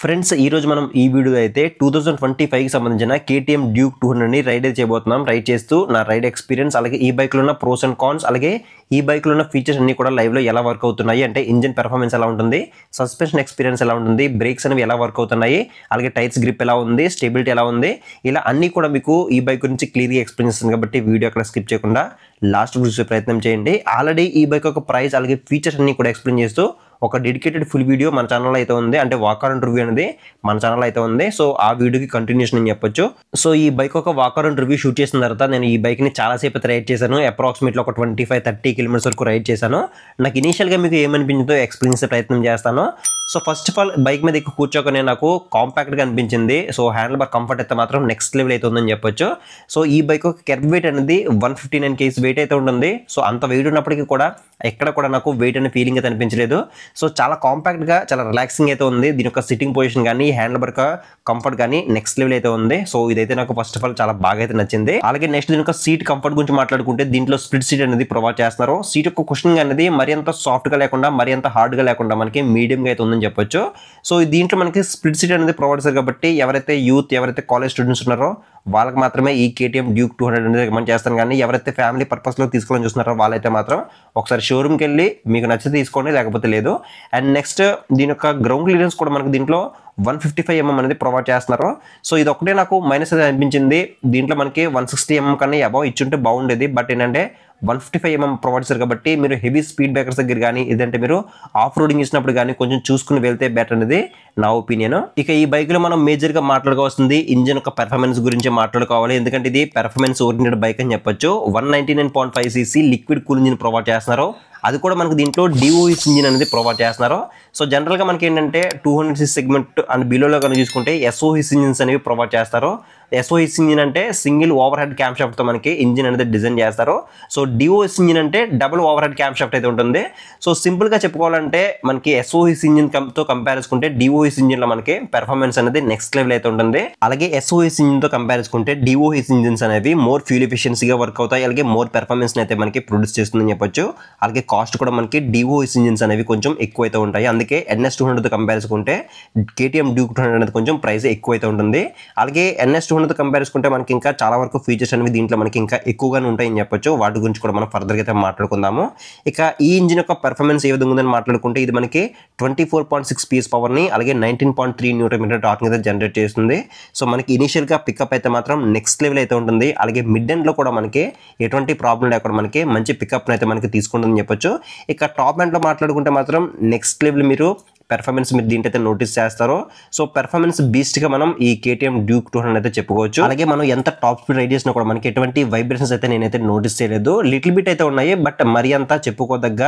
Friends ఈ రోజు మనం ఈ వీడియో అయితే 2025 కి సంబంధించిన KTM డ్యూక్ 200 ని రైడ్ చేయబోతున్నాం. రైడ్ చేస్తూ నా రైడ్ ఎక్స్పీరియన్స్, అలాగే ఈ బైక్ లో ఉన్న ప్రోస్ అండ్ కాన్స్, అలాగే ఈ బైక్ లో ఉన్న ఫీచర్స్ అన్ని కూడా లైవ్ లో ఎలా వర్క్ అవుతున్నాయి, అంటే ఇంజిన్ పెర్ఫార్మెన్స్ ఎలా ఉంటుంది, సస్పెన్షన్ ఎక్స్పీరియన్స్ ఎలా ఉంటుంది, బ్రేక్స్ అనేవి ఎలా వర్క్ అవుతున్నాయి, అలాగే టైర్స్ గ్రిప్ ఎలా ఉంది, స్టెబిలిటీ ఎలా ఉంది, ఇలా అన్ని కూడా మీకు ఈ బైక్ గురించి క్లియర్గా ఎక్స్ప్లెయిన్ చేస్తాను. కాబట్టి వీడియో అక్కడ స్కిప్ చేయకుండా లాస్ట్ చూసే ప్రయత్నం చేయండి. ఆల్రెడీ ఈ బైక్ యొక్క ప్రైస్ అలాగే ఫీచర్స్ అన్ని కూడా ఎక్స్ప్లెయిన్ చేస్తూ ఒక డెడికేటెడ్ ఫుల్ వీడియో మన ఛానల్ అయితే ఉంది, అంటే వాక్ అరౌండ్ రివ్యూ అనేది మన ఛానల్ అయితే ఉంది. సో ఆ వీడియోకి కంటిన్యూషన్ అని చెప్పొచ్చు. సో ఈ బైక్ ఒక వాక్ అరౌండ్ రివ్యూ షూట్ చేసిన తర్వాత నేను ఈ బైక్ని చాలాసేపు అయితే రైడ్ చేశాను. అప్రాక్సిమేట్లీ ఒక 25-30 కిలోమీటర్స్ వరకు రైడ్ చేశాను. నాకు ఇనీషియల్గా మీకు ఏమనిపించిందో ఎక్స్ప్లెయిన్ చేసే ప్రయత్నం చేస్తాను. So first of all bike మీద ఎక్కువ కూర్చోకనే నాకు కాంపాక్ట్గా అనిపించింది. సో హ్యాండిల్ బార్ కంఫర్ట్ అయితే మాత్రం నెక్స్ట్ లెవెల్ అయితే ఉందని చెప్పొచ్చు. సో ఈ బైక్ ఒక కెర్బ్ వెయిట్ అనేది 159 kgs వెయిట్ అయితే ఉంటుంది. సో అంత వెయిట్ ఉన్నప్పటికీ కూడా ఎక్కడ కూడా నాకు వెయిట్ అనే ఫీలింగ్ అయితే అనిపించలేదు. సో చాలా కాంపాక్ట్గా, చాలా రిలాక్సింగ్ అయితే ఉంది. దీని యొక్క సిట్టింగ్ పొజిషన్ కానీ, హ్యాండిల్ బార్ కంఫర్ట్ కానీ నెక్స్ట్ లెవెల్ అయితే ఉంది. సో ఇదైతే నాకు ఫస్ట్ ఆఫ్ ఆల్ చాలా బాగా అయితే నచ్చింది. అలాగే నెక్స్ట్ దీని యొక్క సీట్ కంఫర్ట్ గురించి మాట్లాడుకుంటే దీంట్లో స్ప్లిట్ సీట్ అనేది ప్రొవైడ్ చేస్తున్నారు. సీట్ యొక్క కుషనింగ్ అనేది మరి అంత సాఫ్ట్గా లేకుండా, మరి అంత హార్డ్గా లేకుండా మనకి మీడియంగా అయితే ఉందని చెప్పొచ్చు. సో దీంట్లో మనకి స్ప్లిట్ సీట్ అనేది ప్రొవైడ్ చేస్తారు కాబట్టి ఎవరైతే యూత్, ఎవరైతే కాలేజ్ స్టూడెంట్స్ ఉన్నారో వాళ్ళకి మాత్రమే ఈ KTM డ్యూక్ 200 అనేది రికమెండ్ చేస్తాను. కానీ ఎవరైతే ఫ్యామిలీ పర్పస్లో తీసుకోవాలని చూస్తున్నారో వాళ్ళైతే మాత్రం ఒకసారి షోరూమ్కి వెళ్ళి మీకు నచ్చితే తీసుకోండి, లేకపోతే లేదు. అండ్ నెక్స్ట్ దీని యొక్క గ్రౌండ్ క్లియరెన్స్ కూడా మనకు దీంట్లో 155 mm అనేది ప్రొవైడ్ చేస్తున్నారు. సో ఇది ఒకటే నాకు మైనస్ అయితే అనిపించింది. దీంట్లో మనకి 160 mm కన్నా అబౌవ్ ఇచ్చుంటే బాగుండేది. బట్ ఏంటంటే 155 mm ప్రొవైడ్ చేశారు కాబట్టి మీరు హెవీ స్పీడ్ బ్రేకర్స్ దగ్గర కానీ, ఇదంటే మీరు ఆఫ్ రోడింగ్ ఇచ్చినప్పుడు కానీ కొంచెం చూసుకుని వెళ్తే బెటర్ అనేది నా ఒపీనియన్. ఇక ఈ బైక్లో మనం మేజర్గా మాట్లాడుకోవాల్సింది ఇంజిన్ యొక్క పెర్ఫార్మెన్స్ గురించి మాట్లాడుకోవాలి. ఎందుకంటే ఇది పెర్ఫార్మెన్స్ ఓరియంటెడ్ బైక్ అని చెప్పొచ్చు. 199.5 cc liquid cool engine provide చేస్తున్నారు. అది కూడా మనకు దీంట్లో DOS ఇంజిన్ అనేది ప్రొవైడ్ చేస్తున్నారు. సో జనరల్గా మనకి ఏంటంటే 200cc సెగ్మెంట్ అండ్ బిలోలో కనుక చూసుకుంటే SOS ఇంజిన్స్ అనేవి ప్రొవైడ్ చేస్తారు. SOS ఇంజిన్ అంటే సింగిల్ ఓవర్ హెడ్ క్యామ్ షాఫ్ట్తో మనకి ఇంజిన్ అనేది డిజైన్ చేస్తారు. సో DOS ఇంజిన్ అంటే double over head cam shaft అయితే ఉంటుంది. సో సింపుల్గా చెప్పుకోవాలంటే మనకి SOS ఇంజిన్తో కంపేర్ చేసుకుంటే DOS ఇంజిన్లో మనకి పెర్ఫార్మెన్స్ అనేది నెక్స్ట్ లెవెల్ అయితే ఉంటుంది. అలాగే SOS ఇంజిన్తో కంపేర్ చేసుకుంటే DOS ఇంజిన్స్ అనేవి మోర్ ఫ్యూల్ ఎఫిషియన్సీగా వర్క్ అవుతాయి, అలాగే మోర్ పెర్ఫార్మెన్స్ అయితే మనకి ప్రొడ్యూస్ చేస్తుందని చెప్పొచ్చు. అలాగే కాస్ట్ కూడా మనకి DOS ఇంజిన్స్ అనేవి కొంచెం ఎక్కువ అయితే ఉంటాయి. అందుకే NS200తో కంపేర్ చేసుకుంటే KTM డ్యూక్ 200 అనేది కొంచెం ప్రైస్ ఎక్కువ అయితే ఉంటుంది. అలాగే NS200తో కంపేర్ చేసుకుంటే మనకి ఇంకా చాలా వరకు ఫీచర్స్ అనేవి దీంట్లో మనకి ఇంకా ఎక్కువగానే ఉంటాయని చెప్పొచ్చు. వాటి గురించి కూడా మనం ఫర్దర్గా అయితే మాట్లాడుకుందాము. ఇక ఈ ఇంజిన్ యొక్క పెర్ఫార్మెన్స్ ఏ విధంగా ఉందని మాట్లాడుకుంటే ఇది మనకి 24.6 PS పవర్ని, అలాగే 19.3 Nm టార్క్ అయితే జనరేట్ చేస్తుంది. సో మనకి ఇనిషియల్గా పికప్ అయితే మాత్రం నెక్స్ట్ లెవెల్ అయితే ఉంటుంది. అలాగే మిడ్ ఎండ్లో కూడా మనకి ఎటువంటి ప్రాబ్లం లేకుండా మనకి మంచి పికప్ అయితే మనకి తీసుకుంటుందని చెప్పొచ్చు. ఇక టాప్ ఎండ్లో మాట్లాడుకుంటే మాత్రం నెక్స్ట్ లెవెల్ మీరు పెర్ఫార్మెన్స్ మీరు దీంట్లో అయితే నోటీస్ చేస్తారో. సో పెర్ఫార్మెన్స్ బీస్ట్గా మనం ఈ KTM డ్యూక్ 200 అయితే చెప్పుకోవచ్చు. అలాగే మనం ఎంత టాప్ స్పీడ్ రైడ్ చేసినా కూడా మనకి ఎటువంటి వైబ్రేషన్స్ అయితే నేనైతే నోటీస్ చేయలేదు. లిటిల్ బిట్ అయితే ఉన్నాయి, బట్ మరి అంతా చెప్పుకోదగ్గ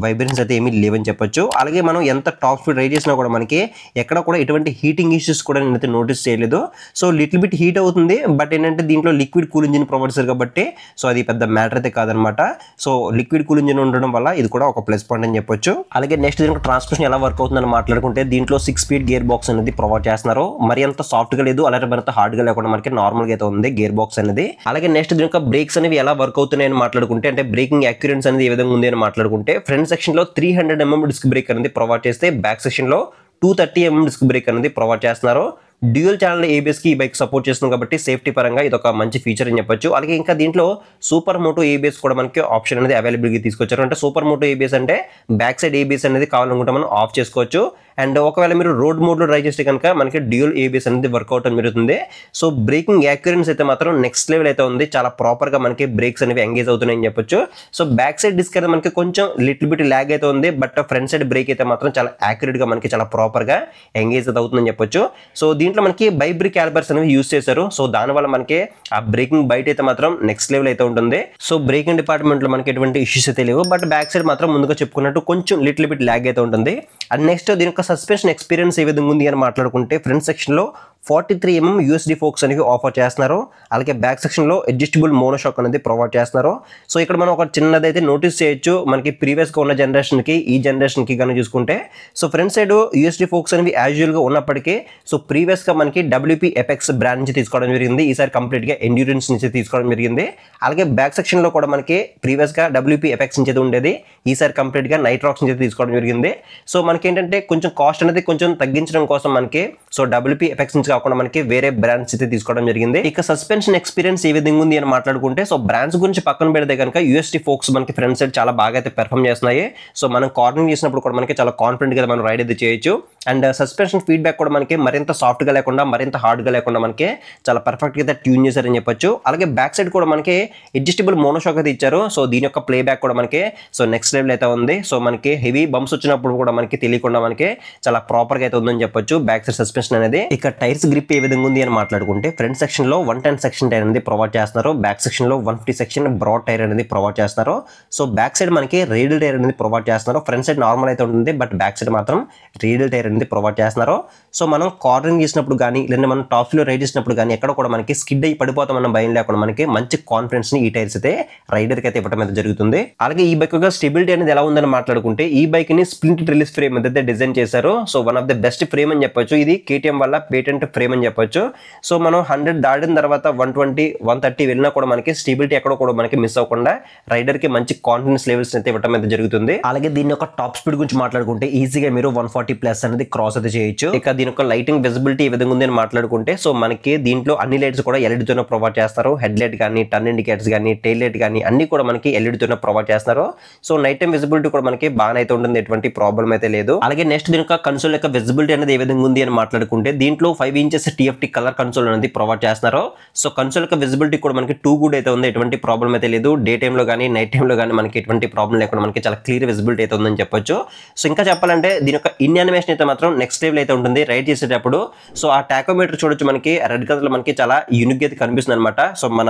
వైబ్రేషన్స్ అయితే ఏమీ లేవని చెప్పొచ్చు. అలాగే మనం ఎంత టాప్ స్పీడ్ రైడ్ చేసినా కూడా మనకి ఎక్కడ కూడా ఎటువంటి హీటింగ్ ఇష్యూస్ కూడా నేనైతే నోటీస్ చేయలేదు. సో లిటిల్ బిట్ హీట్ అవుతుంది, బట్ ఏంటంటే దీంట్లో లిక్విడ్ కూల్ ఇంజిన్ ప్రొవైడ్ చేశారు కాబట్టి సో అది పెద్ద మ్యాటర్ అయితే కాదనమాట. సో లిక్విడ్ కూల్ ఇంజిన్ ఉండడం వల్ల ఇది కూడా ఒక ప్లస్ పాయింట్ అని చెప్పొచ్చు. అలాగే నెక్స్ట్ దీనికి ట్రాన్స్మిషన్ ఎలా వర్క్ అవుతుందని మాట్లాడుకుంటే దీంట్లో 6 స్పీడ్ గేర్ బాక్స్ అనేది ప్రొవైడ్ చేస్తున్నారు. మరి అంత సాఫ్ట్గా లేదు, అలాగే మరింత హార్డ్గా లేకుండా మనకి నార్మల్గా అయితే ఉంది గేర్ బాక్స్ అనేది. అలాగే నెక్స్ట్ దీని యొక్క బ్రేక్స్ అనేవి ఎలా వర్క్ అవుతున్నాయని మాట్లాడుకుంటే, అంటే బ్రేకింగ్ యాక్యురెన్స్ అనేది ఏ విధంగా ఉంది అని మాట్లాడుకుంటే ఫ్రంట్ సెక్షన్లో 300 mm డిస్క్ బ్రేక్ అనేది ప్రొవైడ్ చేస్తే బ్యాక్ సెక్షన్లో 230 mm డిస్క్ బ్రేక్ అనేది ప్రొవైడ్ చేస్తున్నారు. డ్యూయల్ ఛానల్ ABSకి ఈ బైక్ సపోర్ట్ చేస్తుంది కాబట్టి సేఫ్టీ పరంగా ఇది ఒక మంచి ఫీచర్ అని చెప్పొచ్చు. అలాగే ఇంకా దీంట్లో సూపర్ మోటో ABS కూడా మనకి ఆప్షన్ అనేది అవైలబుల్గా తీసుకొచ్చారు. అంటే సూపర్ మోటో ABS అంటే బ్యాక్ సైడ్ ABS అనేది కావాలనుకుంటే మనం ఆఫ్ చేసుకోవచ్చు. అండ్ ఒకవేళ మీరు రోడ్ మోడ్లో డ్రైవ్ చేస్తే కనుక మనకి డ్యూయల్ ABS అనేది వర్కౌట్ అని జరుగుతుంది. సో బ్రేకింగ్ యాక్యురెన్స్ అయితే మాత్రం నెక్స్ట్ లెవెల్ అయితే ఉంది. చాలా ప్రాపర్గా మనకి బ్రేక్స్ అనేవి ఎంగేజ్ అవుతున్నాయని చెప్పొచ్చు. సో బ్యాక్ సైడ్ డిస్క్ అయితే మనకి కొంచెం లిటిల్ బిట్ ల్యాగ్ అయితే ఉంది, బట్ ఫ్రంట్ సైడ్ బ్రేక్ అయితే మాత్రం చాలా యాక్యురేట్గా మనకి చాలా ప్రాపర్గా ఎంగేజ్ అయితే అవుతుందని చెప్పొచ్చు. సో దీంట్లో మనకి బైబ్రిక్ క్యాలిపర్స్ అనేవి యూస్ చేశారు. సో దానివల్ల మనకి ఆ బ్రేకింగ్ బైట్ అయితే మాత్రం నెక్స్ట్ లెవెల్ అయితే ఉంటుంది. సో బ్రేకింగ్ డిపార్ట్మెంట్లో మనకి ఎటువంటి ఇష్యూస్ అయితే లేవు, బట్ బ్యాక్ సైడ్ మాత్రం ముందుగా చెప్పుకున్నట్టు కొంచెం లిటిల్ బిట్ ల్యాగ్ అయితే ఉంటుంది. అండ్ నెక్స్ట్ దీని యొక్క సస్పెన్షన్ ఎక్స్పీరియన్స్ ఏ విధంగా ఉంది అని మాట్లాడుకుంటే ఫ్రంట్ సెక్షన్లో 43mm యూఎస్డి ఫోక్స్ అనేది ఆఫర్ చేస్తున్నారు. అలాగే బ్యాక్ సెక్షన్లో అడ్జస్టబుల్ మోనోషాక్ అనేది ప్రొవైడ్ చేస్తున్నారు. సో ఇక్కడ మనం ఒక చిన్నదైతే నోటీస్ చేయొచ్చు, మనకి ప్రీవియస్గా ఉన్న జనరేషన్కి ఈ జనరేషన్కి కానీ చూసుకుంటే. So front side USD folks అనేవి యాజువల్గా ఉన్నప్పటికీ సో ప్రీవియస్గా మనకి WP ఎపెక్స్ బ్రాండ్ నుంచి తీసుకోవడం జరిగింది. ఈసారి కంప్లీట్గా ఎండ్యూరెన్స్ నుంచి తీసుకోవడం జరిగింది. అలాగే బ్యాక్ సెక్షన్లో కూడా మనకి ప్రీవియస్గా WP ఎపెక్స్ నుంచి ఉండేది, ఈసారి కంప్లీట్గా నైట్రాక్స్ నుంచి తీసుకోవడం జరిగింది. సో మనకి ఏంటంటే కొంచెం కాస్ట్ అనేది కొంచెం తగ్గించడం కోసం మనకి సో WP ఎపెక్స్ నుంచి కాకుండా మనకి వేరే బ్రాండ్స్ అయితే తీసుకోవడం జరిగింది. ఇక సస్పెన్షన్ ఎక్స్పీరియన్స్ ఏ విధంగా ఉంది అని మాట్లాడుకుంటే సో బ్రాండ్స్ గురించి పక్కన పెడితే కనుక యూఎస్డి ఫోక్స్ మనకి ఫ్రంట్ సైడ్ చాలా బాగా అయితే పెర్ఫామ్ చేస్తున్నాయి. సో మనం కార్నరింగ్ చేసినప్పుడు కూడా మనకి చాలా కాన్ఫిడెంట్ గా మనం రైడ్ అయితే చేయొచ్చు. అండ్ సస్పెన్షన్ ఫీడ్బ్యాక్ కూడా మనకి మరింత సాఫ్ట్ గా లేకుండా మరింత హార్డ్ గా లేకుండా మనకి చాలా పర్ఫెక్ట్ గా ట్యూన్ చేశారని చెప్పొచ్చు. అలాగే బ్యాక్ సైడ్ కూడా మనకి అడ్జస్టబుల్ మోనోషాక్ అయితే ఇచ్చారు. సో దీని యొక్క ప్లే బ్యాక్ కూడా మనకి సో నెక్స్ట్ లెవెల్ అయితే ఉంది. సో మనకి హెవీ బంప్స్ వచ్చినప్పుడు కూడా మనకి తెలియకుండా మనకి చాలా ప్రాపర్ గా అయితే ఉందని చెప్పొచ్చు బ్యాక్ సైడ్ సస్పెన్షన్ అనేది. ఇక టైర్స్ గ్రిప్ ఏ విధంగా ఉంది అని మాట్లాడుకుంటే ఫ్రంట్ సెక్షన్ లో 110 సెక్షన్ టైర్ అనేది ప్రొవైడ్ చేస్తున్నారు. బ్యాక్ సెక్షన్ లో 150 సెక్షన్ బ్రాడ్ టైర్ అనేది ప్రొవైడ్ చేస్తున్నారు. సో బ్యాక్ సైడ్ మనకి రేడియల్ టైర్ అనేది ప్రొవైడ్ చేస్తున్నారు. ఫ్రంట్ సైడ్ నార్మల్ అయితే ఉంటుంది, బట్ బ్యాక్ సైడ్ మాత్రం రేడియల్ టైర్ అనేది ప్రొవైడ్ చేస్తున్నారు. సో మనం కార్నరింగ్ చేసినప్పుడు కానీ లేదా మనం టాప్ స్పీడ్ లో రైడ్ చేసినప్పుడు కానీ ఎక్కడ కూడా మనకి స్కిడ్ అయ్యి పడిపోతామన్న భయం లేకుండా మనకి మంచి కాన్ఫిడెన్స్ ని ఈ టైర్స్ అయితే రైడర్ కి అయితే ఇవ్వడం అయితే జరుగుతుంది. అలాగే ఈ బైక్ యొక్క స్టెబిలిటీ అనేది ఎలా ఉందని మాట్లాడుకుంటే ఈ బైక్ ని స్ప్లింట్ రిలీజ్ ఫ్రేమ్ అయితే డిజైన్ చేశారు. So one of the best frame అని చెప్పొచ్చు. ఇది KTM వల్ల పేటెంట్ ఫ్రేమ్ అని చెప్పొచ్చు. సో మనం 100 దాటిన తర్వాత 120, 130 వెళ్ళినా కూడా మనకి స్టెబిలిటీ ఎక్కడ కూడా మనకి మిస్ అవ్వకుండా రైడర్ కి మంచి కాన్ఫిడెన్స్ లెవెల్స్ అయితే ఇవ్వడం అయితే జరుగుతుంది. అలాగే దీని యొక్క టాప్ స్పీడ్ గురించి మాట్లాడుకుంటే ఈజీగా మీరు 140+ అనేది క్రాస్ అయితే చేయొచ్చు. ఇక దీని యొక్క లైటింగ్ విజిబిలిటీ ఏ విధంగా ఉంది అని మాట్లాడుకుంటే సో మనకి దీంట్లో అన్ని లైట్స్ కూడా LED తోనే ప్రొవైడ్ చేస్తారు. హెడ్ లైట్ కానీ, టర్న్ ఇండికేటర్స్ కానీ, టైల్ లైట్ కానీ అన్ని కూడా మనకి LED తోనే ప్రొవైడ్ చేస్తారు. సో నైట్ టైం విజిబిలిటీ కూడా మనకి బాగా అయితే ఉంటుంది, ఎటువంటి ప్రాబ్లం అయితే లేదు. అలాగే నెక్స్ట్ దీని యొక్క కన్సోల్ యొక్క విజిబిలిటీ అనేది ఏ విధంగా ఉంది అని మాట్లాడుకుంటే దీంట్లో 5 ఇంచెస్ TFT కలర్ కన్సోల్ అనేది ప్రొవైడ్ చేస్తున్నారు. సో కన్సోల్ యొక్క విజిబిలిటీ కూడా మనకి టూ గుడ్ అయితే ఉంది, ఎటువంటి ప్రాబ్లం అయితే లేదు. డే టైంలో కానీ నైట్ టైంలో కానీ మనకి ఎటువంటి ప్రాబ్లం లేకుండా మనకి చాలా క్లియర్ విజిబిలిటీ అయితే ఉందని చెప్పొచ్చు. సో ఇంకా చెప్పాలంటే దీని యొక్క ఇన్ యానిమేషన్ అయితే మాత్రం నెక్స్ట్ లెవెల్ అయితే ఉంటుంది రైడ్ చేసేటప్పుడు. సో ఆ టాకోమీటర్ చూడొచ్చు, మనకి రెడ్ కలర్ లో మనకి చాలా యూనిక్ అయితే కనిపిస్తుంది అనమాట. సో మన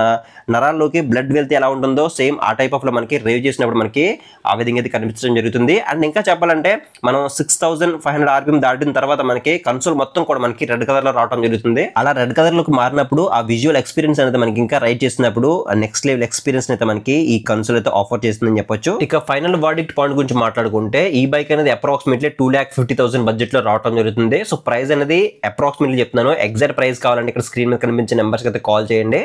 నరాల్లోకి బ్లడ్ వెళ్తే ఎలా ఉంటుందో సేమ్ ఆ టైప్ ఆఫ్ లో మనకి రేవ్ చేసినప్పుడు మనకి ఆ విధంగా అయితే కనిపించడం జరుగుతుంది. అండ్ ఇంకా చెప్పాలంటే మనం 6500 RPM దాటిన తర్వాత మనకి కన్సోల్ మొత్తం కూడా మనకి రెడ్ కలర్ లో రావడం జరుగుతుంది. అలా రెడ్ కలర్ లోకి మారినప్పుడు ఆ విజువల్ ఎక్స్పీరియన్స్ అనేది మనకి ఇంకా రైడ్ చేసినప్పుడు నెక్స్ట్ లెవెల్ ఎక్స్పీరియన్స్ అయితే మనకి ఈ కన్సోల్ అయితే ఆఫర్ చేస్తుందని చెప్పొచ్చు. ఇక ఫైనల్ వర్డిక్ట్ పాయింట్ గురించి మాట్లాడుకుంటే ఈ బైక్ అనేది అప్రాక్సిమేట్లీ 2,50,000 బడ్జెట్ లో రావడం జరుగుతుంది. సో ప్రైస్ అనేది అప్రాక్సిమేట్లీ చెప్తున్నాను, ఎగ్జాక్ట్ ప్రైస్ కావాలంటే ఇక్కడ స్క్రీన్ మీద కనిపించే నెంబర్స్ అయితే కాల్ చేయండి.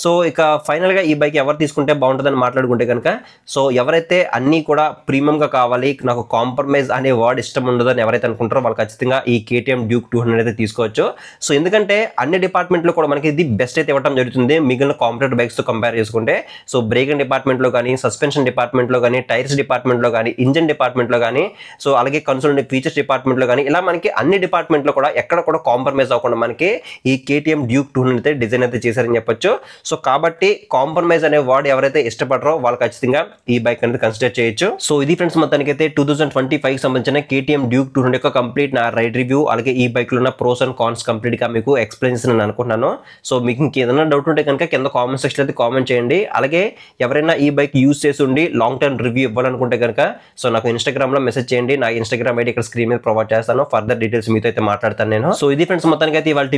సో ఇక ఫైనల్ గా ఈ బైక్ ఎవరు తీసుకుంటే బాగుంటుందని మాట్లాడుకుంటే కనుక సో ఎవరైతే అన్ని కూడా ప్రీమియం గా కావాలి, నాకు కాంప్రమైజ్ అనే వర్డ్ ఇష్టం ఉండదు అని ఎవరైతే అనుకుంటారో వాళ్ళు ఖచ్చితంగా ఈ KTM Duke 200 అయితే తీసుకోవచ్చు. సో ఎందుకంటే అన్ని డిపార్ట్మెంట్ లో కూడా మనకి ఇది బెస్ట్ అయితే ఇవ్వడం జరుగుతుంది మిగిలిన కాంపిటేటివ్ బైక్స్ తో కంపేర్ చేసుకుంటే. సో బ్రేకింగ్ డిపార్ట్మెంట్ లో కానీ, సస్పెన్షన్ డిపార్ట్మెంట్ లో కానీ, టైర్స్ డిపార్ట్మెంట్ లో కానీ, ఇంజిన్ డిపార్ట్మెంట్ లో కానీ, సో అలాగే కన్సోల్ ఫీచర్స్ డిపార్ట్మెంట్ లో కానీ ఇలా మనకి అన్ని డిపార్ట్మెంట్ లో కూడా ఎక్కడ కూడా కాంప్రమైజ్ అవ్వకుండా మనకి ఈ KTM Duke 200 అయితే డిజైన్ అయితే చేశారని చెప్పొచ్చు. సో కాబట్టి కాంప్రమైజ్ అనే వర్డ్ ఎవరైతే ఇష్టపడరో వాళ్ళు ఖచ్చితంగా ఈ బైక్ అనేది కన్సిడర్ చేయొచ్చు. సో ఇది ఫ్రెండ్స్ మొత్తానికి అయితే 2025 సంబంధించిన KTM Duke 200 యొక్క కంప్లీట్ నా రైడ్ రివ్యూ అలాగే ఈ బైక్ లో ఉన్న ప్రోస్ అండ్ కాన్స్ కంప్లీట్ గా మీకు ఎక్స్ప్లెయిన్ చేసిన అనుకుంటున్నాను. సో మీకు ఇంకేదైనా డౌట్ ఉంటే కనుక కింద కామెంట్ సెక్షన్ అయితే కామెంట్ చేయండి. అలాగే ఎవరైనా ఈ బైక్ యూస్ చేసి ఉండి లాంగ్ టర్మ్ రివ్యూ ఇవ్వాలనుకుంటే కనుక సో నాకు ఇన్స్టాగ్రామ్ లో మెసేజ్ చేయండి. నా ఇన్స్టాగ్రామ్ ఐడి ఇక్కడ స్క్రీన్ మీద ప్రొవైడ్ చేస్తాను. ఫర్దర్ డీటెయిల్స్ మీతో అయితే మాట్లాడతాను నేను. సో ఇది ఫ్రెండ్స్ మొత్తానికి అయితే ఇవాళ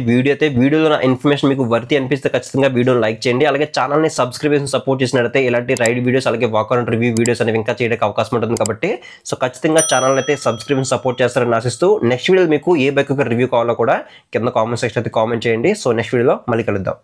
వీడియోలో నా ఇన్ఫర్మేషన్ మీకు వర్తి అనిపిస్తే ఖచ్చితంగా వీడియోని లైక్ చేయండి. అలాగే ఛానల్ ని సబ్స్క్రైబ్ చేసి సపోర్ట్ చేసినట్లయితే ఇలాంటి రైడ్ వీడియోస్ అలాగే వాక్ అరౌండ్ రివ్యూ వీడియోస్ అనేవి ఇంకా చేయడానికి అవకాశం ఉంటుంది. కాబట్టి సో ఖచ్చితంగా ఛానల్ అయితే సబ్స్క్రైబ్ సపోర్ట్ చేస్తారని ఆశిస్తూ నెక్స్ట్ వీడియో మీకు ఏ బైక్ రివ్యూ కావాలో కూడా కింద కామెంట్ సెక్షన్ అయితే కామెంట్ చేయండి. సో నెక్స్ట్ వీడియోలో మళ్ళీ కలుద్దాం.